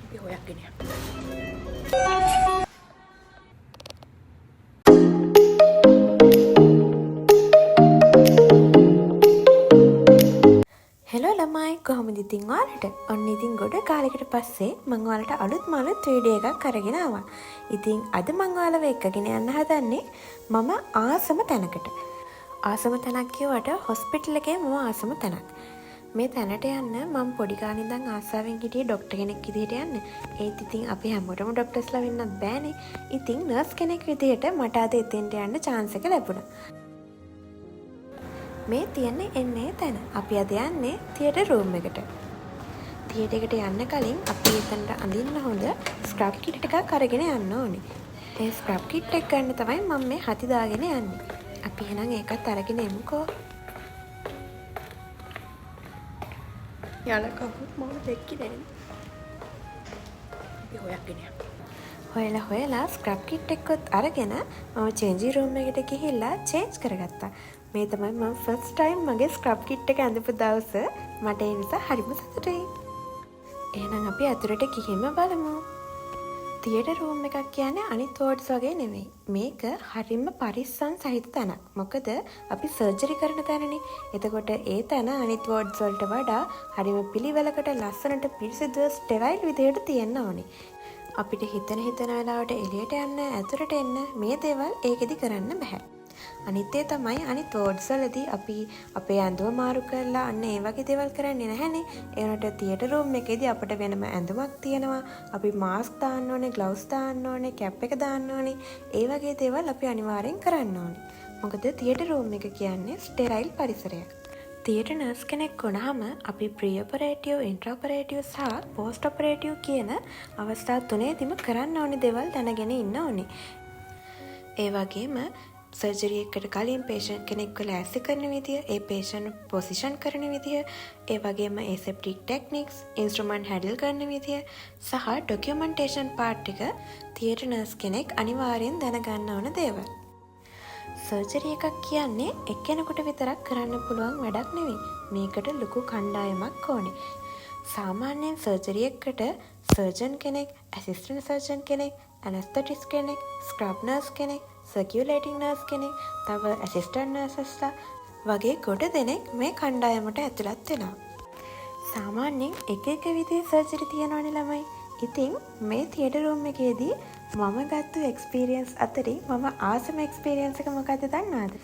අපි හොයක්ගෙන යමු. හෙලෝ ළමයි, කොහොමද ඉතින් ඔයාලට? ඔන්න ඉතින් ගොඩ කාලයකට පස්සේ මම ඔයාලට අලුත් වීඩියෝ එකක් අරගෙන ආවා. ඉතින් අද මම ඔයාලව එක්කගෙන යන්න හදන්නේ මම ආසම තැනකට. ආසම තැනක් කියවට හොස්පිටල් එකේ මම ආසම තැනක්. මේ තැනට යන්න මම පොඩි කාලේ ඉඳන් ආසාවෙන් හිටියේ ડોක්ටර් කෙනෙක් විදිහට යන්න. ඒත් ඉතින් අපි හැමෝටම ડોක්ටර්ස්ලා වෙන්නත් බෑනේ. ඉතින් නර්ස් කෙනෙක් විදිහට මට අද එතෙන්ට යන්න chance එක ලැබුණා. මේ තියන්නේ එන්නේ තැන. අපි අද යන්නේ තියටර් රූම් එකට. තියටර් එකට යන්න කලින් අපි එතනට අඳින්න හොඳ ස්ක්‍රබ් කිට් එකක් අරගෙන යන්න ඕනේ. ඒ ස්ක්‍රබ් කිට් එක ගන්න තමයි මම මේ හති දාගෙන යන්නේ. අපි එහෙනම් ඒකත් අරගෙන එමුකෝ. යාලා කවුරුත් මම දැක්කේ නැහැ. අපි හොයක්ගෙන යමු. හොයලා ස්ක්‍රබ් කිට් එකත් අරගෙන මම චේන්ජින් රූම් එකට ගිහිල්ලා චේන්ජ් කරගත්තා. මේ තමයි මම ෆස්ට් ටයිම් මගේ ස්ක්‍රබ් කිට් එක ඇඳපු දවස. මට ඒ නිසා හරිම සතුටුයි. එහෙනම් අපි අතුරට ගිහින්ම බලමු. තියටර් රූම් එකක් කියන්නේ අනිත් වෝඩ්ස් වගේ නෙමෙයි. මේක හරිම පරිස්සම් සහිත තැනක්. මොකද අපි සර්ජරි කරන තැනනේ. එතකොට ඒ තැන අනිත් වෝඩ්ස් වලට වඩා හරිම පිළිවෙලකට ලස්සනට පිරිසිදුව ස්ටෙරයිල් විදියට තියෙන්න ඕනේ. අපිට හිතන වෙලාවට එළියට යන්න, ඇතුළට එන්න මේ දේවල් ඒකෙදි කරන්න බෑ. අනිත් ඒ තමයි අනිත් වෝඩ්ස් වලදී අපි අපේ ඇඳුම මාරු කරලා අන්න ඒ වගේ දේවල් කරන්නේ නැහැනේ. ඒ වුණාට තියටර් රූම් එකේදී අපිට වෙනම ඇඳුමක් තියෙනවා. අපි මාස්ක් දාන්න ඕනේ, ග්ලව්ස් දාන්න ඕනේ, කැප් එක දාන්න ඕනේ. ඒ වගේ දේවල් අපි අනිවාර්යෙන් කරන්න ඕනේ. මොකද තියටර් රූම් එක කියන්නේ ස්ටෙරයිල් පරිසරයක්. තියටර් නර්ස් කෙනෙක් වුණාම අපි ප්‍රී ඔපරේටිව්, ඉන්ට්‍රා ඔපරේටිව් සහ පෝස්ට් ඔපරේටිව් කියන අවස්ථා තුනේදීම කරන්න ඕනේ දේවල් දැනගෙන ඉන්න ඕනේ. ඒ වගේම සර්ජරි එකට කලින් පේෂන්ට් කෙනෙක්ව ලෑස්ති කරන විදිය, ඒ පේෂන්ට් පොසිෂන් කරන විදිය, ඒ වගේම ඒසෙප්ටික් ටෙක්නික්ස්, ඉන්ස්ට්‍රුමන්ට් හැන්ඩල් කරන විදිය සහ ඩොකියුමන්ටේෂන් පාර්ට් එක තියටර් නර්ස් කෙනෙක් අනිවාර්යෙන් දැනගන්න ඕන දේවල්. සර්ජරි එකක් කියන්නේ එක්කෙනෙකුට විතරක් කරන්න පුළුවන් වැඩක් නෙවෙයි. මේකට ලොකු කණ්ඩායමක් ඕනේ. සාමාන්‍යයෙන් සර්ජරි එකකට සර්ජන් කෙනෙක්, ඇසිස්ටන්ට් සර්ජන් කෙනෙක්, ඇනස්තටිස් කෙනෙක්, ස්ක්‍රබ් නර්ස් කෙනෙක්, සර්කියුලේටිං නර්ස් කෙනෙක්, තව ඇසිස්ටන්ට් නර්සස්ලා වගේ ගොඩ දෙනෙක් මේ කණ්ඩායමට ඇතුළත් වෙනවා. සාමාන්‍යයෙන් එක විදිහේ සර්ජරි තියෙනවනේ ළමයි. ඉතින් මේ තියටර් රූම් එකේදී මම ගත්ත එක්ස්පීරියන්ස් අතරින් මම ආසම එක්ස්පීරියන්ස් එක මොකද්ද දන්නවද?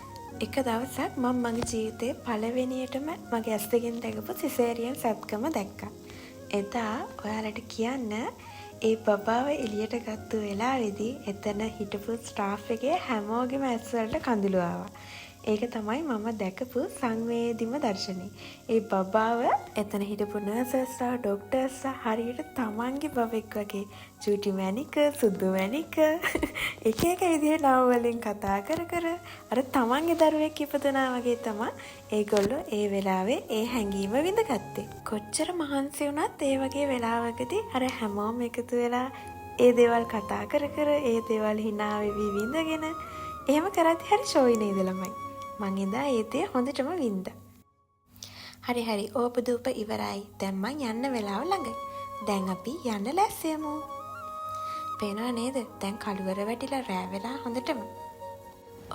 එක දවසක් මම මගේ ජීවිතේ පළවෙනියටම මගේ ඇස් දෙකෙන් දැකපු සිසේරියන් සැත්කම දැක්කා. එදා ඔයාලට කියන්න ඒ බබාව එළියට ගත්ත වෙලාවේදී එතන හිටපු ස්ටාෆ් එකේ හැමෝගෙම ඇස් වලට කඳුළු ආවා. ඒක තමයි මම දැකපු සංවේදීම දර්ශනේ. ඒ බබාව එතන හිටපු නර්සස්ලා, ડોක්ටර්ස්ලා හරියට තමන්ගේ බබෙක් වගේ චූටි මැණික, සුදු මැණික එක විදිහේ නම වලින් කතා කර අර තමන්ගේ දරුවෙක් ඉපදුනා වගේ තමයි ඒගොල්ලෝ ඒ වෙලාවේ ඒ හැඟීම විඳගත්තේ. කොච්චර මහන්සි වුණත් ඒ වගේ වෙලාවකදී අර හැමෝම එකතු වෙලා ඒ දේවල් කතා කර ඒ දේවල් hina වෙවි විඳගෙන එහෙම කරද්දි හරි ෂෝයි නේද ළමයි. මං එදා ඒ දේ හොඳටම වින්දා. හරි ඕපදූප ඉවරයි. දැන් මං යන්න වෙලාව ළඟයි. දැන් අපි යන්න ලෑස්ති වෙමු. පේනව නේද? දැන් කළුවර වැටිලා රෑ වෙලා හොඳටම.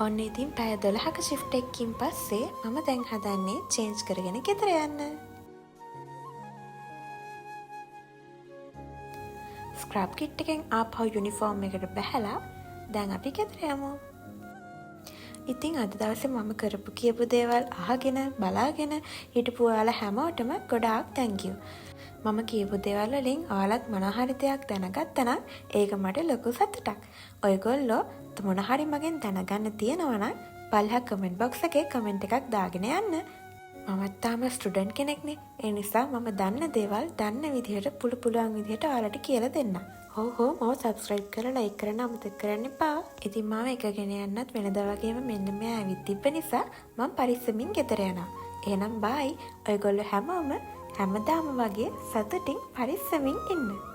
ඔන්න ඉතින් පැය 12ක shift එකකින් පස්සේ මම දැන් හදන්නේ change කරගෙන ගෙදර යන්න. ස්ක්‍රබ් කිට් එකෙන් ආපහු යුනිෆෝම් එකට බැහැලා දැන් අපි ගෙදර යමු. ඉතින් අද දවසේ මම කරපු කියපු දේවල් අහගෙන බලාගෙන හිටපු ඔයාලා හැමෝටම ගොඩාක් thank you. මම කියපු දේවල් වලින් ඔයාලත් මොන හරි දෙයක් දැනගත්තා නම් ඒක මට ලොකු සතුටක්. ඔයගොල්ලෝ මොන හරි මගෙන් දැනගන්න තියෙනවා නම් පල්ලෙහා කමෙන්ට් බොක්ස් එකේ කමෙන්ට් එකක් දාගෙන යන්න. මමත් තාම ස්ටුඩන්ට් කෙනෙක්නේ. ඒ නිසා මම දන්න දේවල් දන්න විදිහට පුළුවන් විදිහට ඔයාලට කියලා දෙන්නම්. හෝ මම සබ්ස්ක්‍රයිබ් කරලා ලයික් කරන්න අමතක කරන්න එපා. ඉතින් මම එකගෙන යන්නත් වෙනදා වගේම මෙන්න මේ ඇවිත් තිබ්බ නිසා මම පරිස්සමින් ගෙදර යනවා. එහෙනම් බයි. ඔයගොල්ලෝ හැමෝම හැමදාම වගේ සතුටින් පරිස්සමින් ඉන්න.